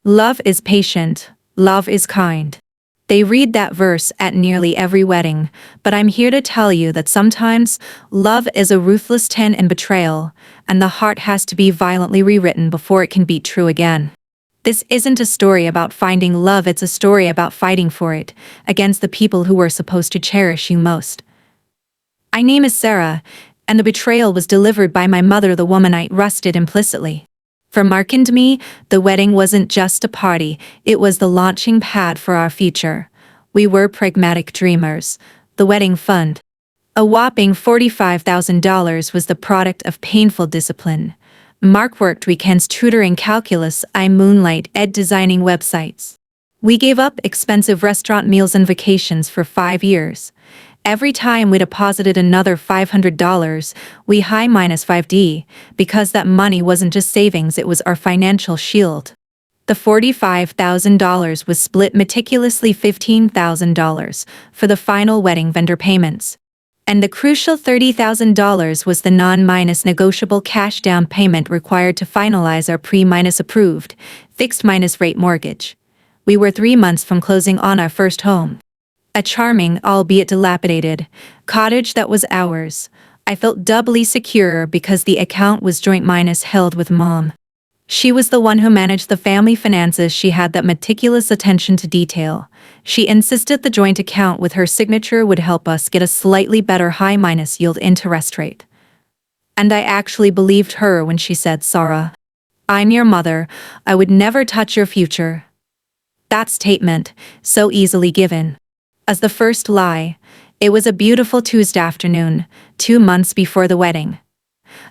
Love is patient. Love is kind. They read that verse at nearly every wedding, but I'm here to tell you that sometimes love is a ruthless sin and betrayal, and the heart has to be violently rewritten before it can be true again. This isn't a story about finding love, it's a story about fighting for it, against the people who were supposed to cherish you most. My name is Sarah, and the betrayal was delivered by my mother, the woman I trusted implicitly. For Mark and me, the wedding wasn't just a party, it was the launching pad for our future. We were pragmatic dreamers. The wedding fund, a whopping $45,000, was the product of painful discipline. Mark worked weekends tutoring calculus, I moonlight ed designing websites. We gave up expensive restaurant meals and vacations for 5 years. Every time we deposited another $500, we high minus 5D, because that money wasn't just savings, it was our financial shield. The $45,000 was split meticulously, $15,000 for the final wedding vendor payments. And the crucial $30,000 was the non-negotiable cash down payment required to finalize our pre-approved, fixed-rate mortgage. We were 3 months from closing on our first home. A charming, albeit dilapidated, cottage that was ours. I felt doubly secure because the account was joint held with Mom. She was the one who managed the family finances. She had that meticulous attention to detail. She insisted the joint account with her signature would help us get a slightly better high yield interest rate. And I actually believed her when she said, "Sarah, I'm your mother, I would never touch your future." That statement, so easily given. As the first lie, it was a beautiful Tuesday afternoon, 2 months before the wedding.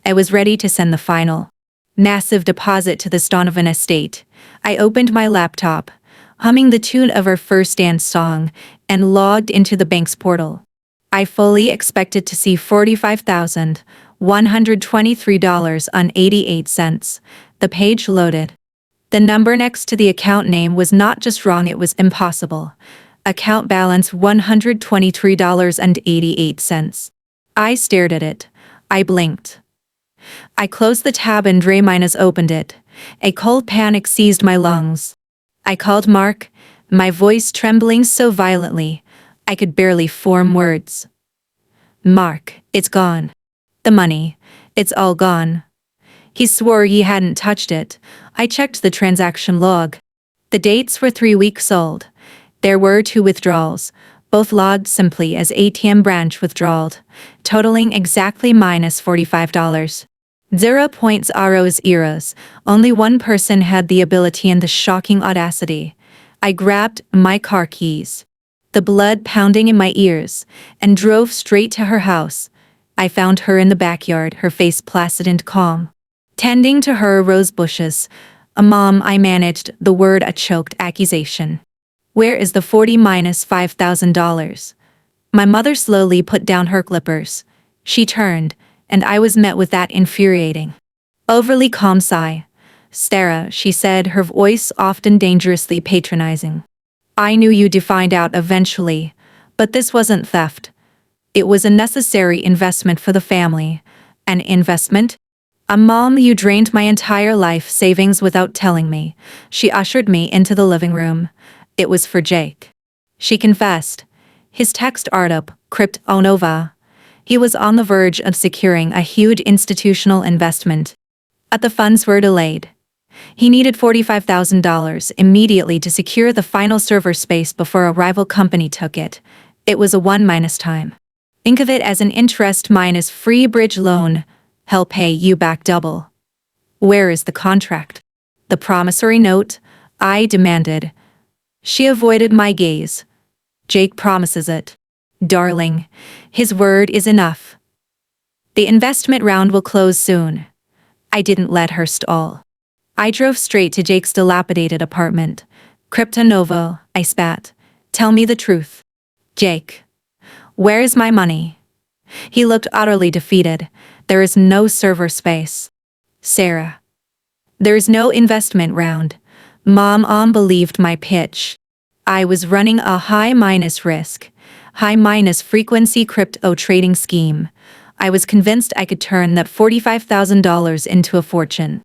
I was ready to send the final massive deposit to the Donovan estate. I opened my laptop, humming the tune of our first dance song, and logged into the bank's portal. I fully expected to see $45,123.88. The page loaded. The number next to the account name was not just wrong, it was impossible. Account balance $123.88. I stared at it. I blinked. I closed the tab and opened it. A cold panic seized my lungs. I called Mark, my voice trembling so violently, I could barely form words. "Mark, it's gone. The money, it's all gone." He swore he hadn't touched it. I checked the transaction log. The dates were 3 weeks old. There were 2 withdrawals, both logged simply as ATM branch withdrawed, totaling exactly -$45. 0.0 Only one person had the ability and the shocking audacity. I grabbed my car keys, the blood pounding in my ears, and drove straight to her house. I found her in the backyard, her face placid and calm, tending to her rose bushes. "Mom," I managed the word, a choked accusation. "Where is the $40,000-$5,000? My mother slowly put down her clippers. She turned, and I was met with that infuriating, overly calm sigh. "Sarah," she said, her voice often dangerously patronizing. "I knew you'd find out eventually, but this wasn't theft. It was a necessary investment for the family." "An investment?" "Mom, you drained my entire life savings without telling me." She ushered me into the living room. "It was for Jake," she confessed. His text up, crypt Onova. He was on the verge of securing a huge institutional investment. But the funds were delayed. He needed $45,000 immediately to secure the final server space before a rival company took it. It was a 1-time. Think of it as an interest-free bridge loan. He'll pay you back double. "Where is the contract? The promissory note?" I demanded. She avoided my gaze. "Jake promises it. Darling, his word is enough. The investment round will close soon." I didn't let her stall. I drove straight to Jake's dilapidated apartment. "Crypto Novo," I spat. "Tell me the truth. Jake, where is my money?" He looked utterly defeated. "There is no server space." "Sarah, there is no investment round." Mom believed my pitch. I was running a high-risk, high-frequency crypto trading scheme. I was convinced I could turn that $45,000 into a fortune.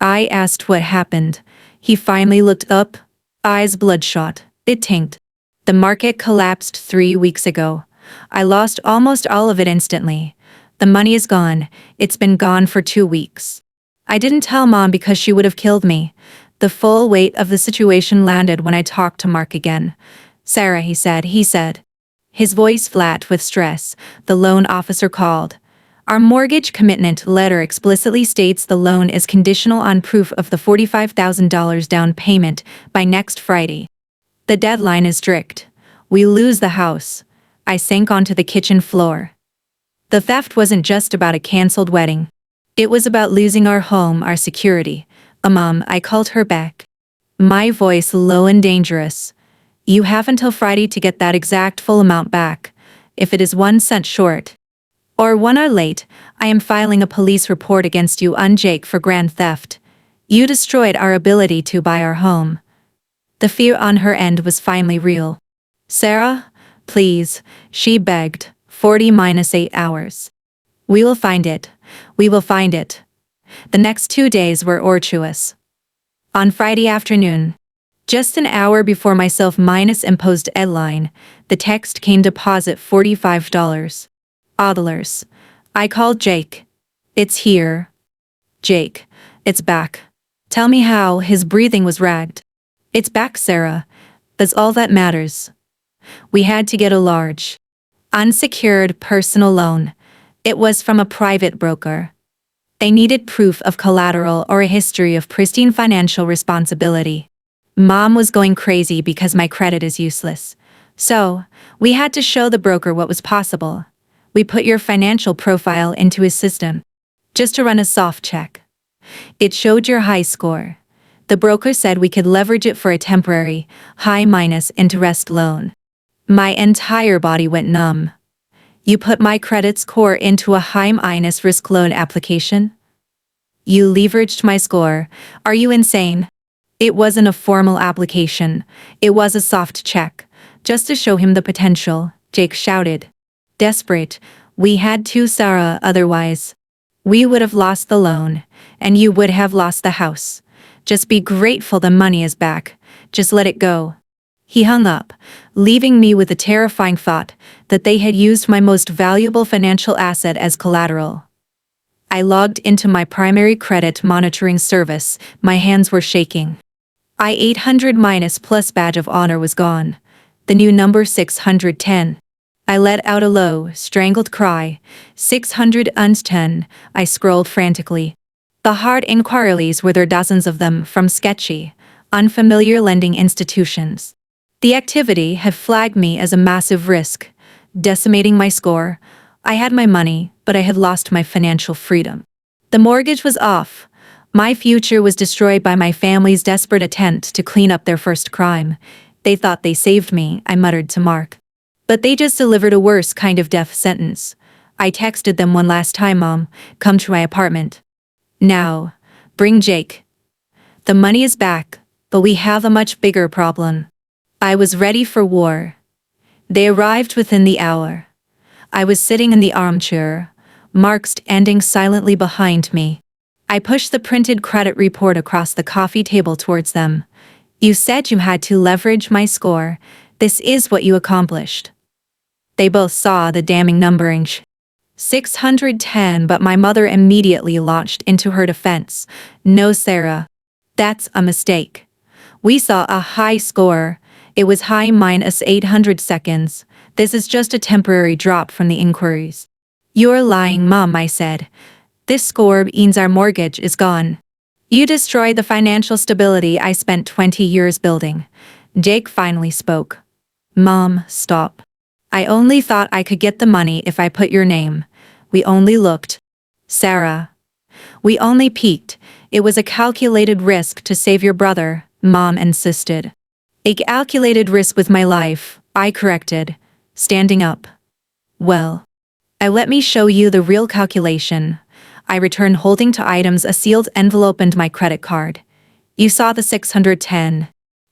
I asked what happened. He finally looked up, eyes bloodshot. It tanked. The market collapsed 3 weeks ago. I lost almost all of it instantly. The money is gone. It's been gone for 2 weeks. I didn't tell Mom because she would have killed me. The full weight of the situation landed when I talked to Mark again. Sarah, he said. His voice flat with stress. The loan officer called. Our mortgage commitment letter explicitly states the loan is conditional on proof of the $45,000 down payment by next Friday. The deadline is strict. We lose the house. I sank onto the kitchen floor. The theft wasn't just about a canceled wedding. It was about losing our home, our security. Mom, I called her back. My voice low and dangerous. You have until Friday to get that exact full amount back. If it is 1 cent short, or 1 hour late, I am filing a police report against you and Jake for grand theft. You destroyed our ability to buy our home. The fear on her end was finally real. Sarah, please, she begged, 40-8 hours. We will find it. We will find it. The next 2 days were tortuous. On Friday afternoon, just an hour before my self-imposed deadline, the text came deposit $45. Oddlers. I called Jake. It's here. Jake, it's back. Tell me how. His breathing was ragged. It's back, Sarah. That's all that matters. We had to get a large, unsecured personal loan. It was from a private broker. They needed proof of collateral or a history of pristine financial responsibility. Mom was going crazy because my credit is useless. So, we had to show the broker what was possible. We put your financial profile into his system, just to run a soft check. It showed your high score. The broker said we could leverage it for a temporary, high-minus interest loan. My entire body went numb. You put my credit score into a high-minus risk loan application? You leveraged my score. Are you insane? It wasn't a formal application. It was a soft check, just to show him the potential, Jake shouted. Desperate, we had to, Sarah, otherwise we would have lost the loan, and you would have lost the house. Just be grateful the money is back. Just let it go. He hung up, leaving me with the terrifying thought that they had used my most valuable financial asset as collateral. I logged into my primary credit monitoring service. My hands were shaking. I-800- plus badge of honor was gone. The new number 610. I let out a low, strangled cry. 610. I scrolled frantically. The hard inquiries were there, dozens of them, from sketchy, unfamiliar lending institutions. The activity had flagged me as a massive risk, decimating my score. I had my money, but I had lost my financial freedom. The mortgage was off. My future was destroyed by my family's desperate attempt to clean up their first crime. They thought they saved me, I muttered to Mark. But they just delivered a worse kind of death sentence. I texted them one last time, Mom, come to my apartment. Now, bring Jake. The money is back, but we have a much bigger problem. I was ready for war. They arrived within the hour. I was sitting in the armchair, Mark standing silently behind me. I pushed the printed credit report across the coffee table towards them. You said you had to leverage my score. This is what you accomplished. They both saw the damning numbering. 610, but my mother immediately launched into her defense. No, Sarah. That's a mistake. We saw a high score. It was high-800 seconds. This is just a temporary drop from the inquiries. You're lying, Mom, I said. This score means our mortgage is gone. You destroyed the financial stability I spent 20 years building. Jake finally spoke. Mom, stop. I only thought I could get the money if I put your name. We only looked. Sarah. We only peeked. It was a calculated risk to save your brother, Mom insisted. A calculated risk with my life, I corrected, standing up. Well, let me show you the real calculation. I returned, holding to items a sealed envelope and my credit card. You saw the 610.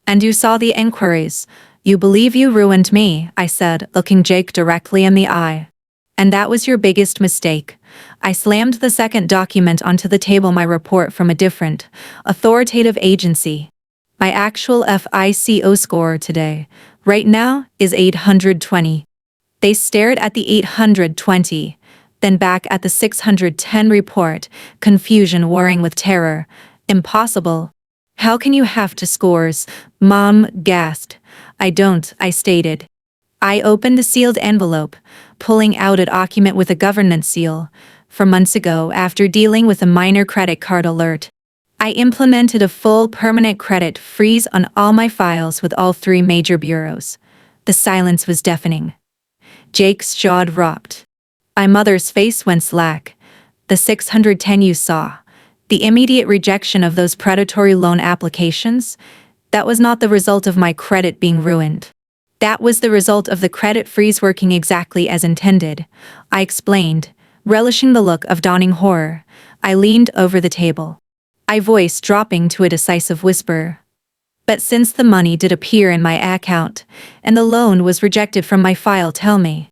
And you saw the inquiries. You believe you ruined me, I said, looking Jake directly in the eye. And that was your biggest mistake. I slammed the second document onto the table, my report from a different, authoritative agency. My actual FICO score today, right now, is 820. They stared at the 820, then back at the 610 report, confusion warring with terror. Impossible. How can you have two scores? Mom gasped. I don't, I stated. I opened the sealed envelope, pulling out a document with a governance seal. For months ago, after dealing with a minor credit card alert, I implemented a full permanent credit freeze on all my files with all three major bureaus. The silence was deafening. Jake's jaw dropped. My mother's face went slack. The 610 you saw, the immediate rejection of those predatory loan applications, that was not the result of my credit being ruined. That was the result of the credit freeze working exactly as intended, I explained, relishing the look of dawning horror. I leaned over the table, my voice dropping to a decisive whisper. But since the money did appear in my account, and the loan was rejected from my file, tell me.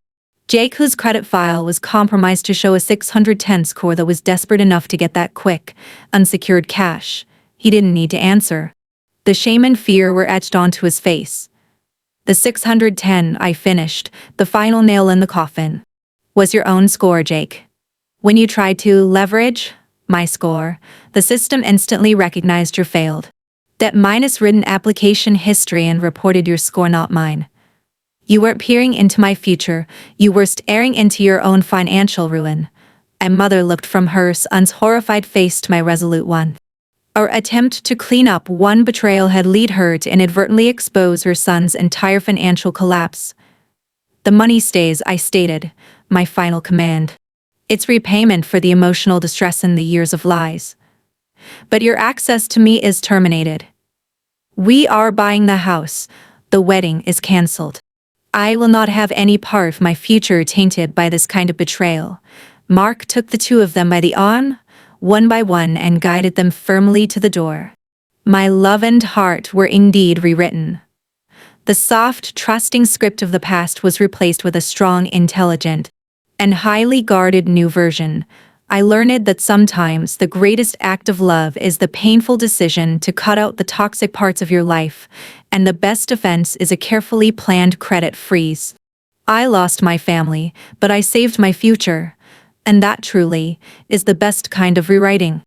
Jake, whose credit file was compromised to show a 610 score that was desperate enough to get that quick, unsecured cash, he didn't need to answer. The shame and fear were etched onto his face. The 610, I finished, the final nail in the coffin, was your own score, Jake. When you tried to leverage my score, the system instantly recognized your failed debt minus written application history and reported your score, not mine. You weren't peering into my future, you were staring into your own financial ruin. My mother looked from her son's horrified face to my resolute one. Our attempt to clean up one betrayal had led her to inadvertently expose her son's entire financial collapse. The money stays, I stated, my final command. It's repayment for the emotional distress and the years of lies. But your access to me is terminated. We are buying the house. The wedding is cancelled. I will not have any part of my future tainted by this kind of betrayal. Mark took the two of them by the arm, one by one, and guided them firmly to the door. My love and heart were indeed rewritten. The soft, trusting script of the past was replaced with a strong, intelligent, and highly guarded new version. I learned that sometimes the greatest act of love is the painful decision to cut out the toxic parts of your life, and the best defense is a carefully planned credit freeze. I lost my family, but I saved my future, and that truly is the best kind of rewriting.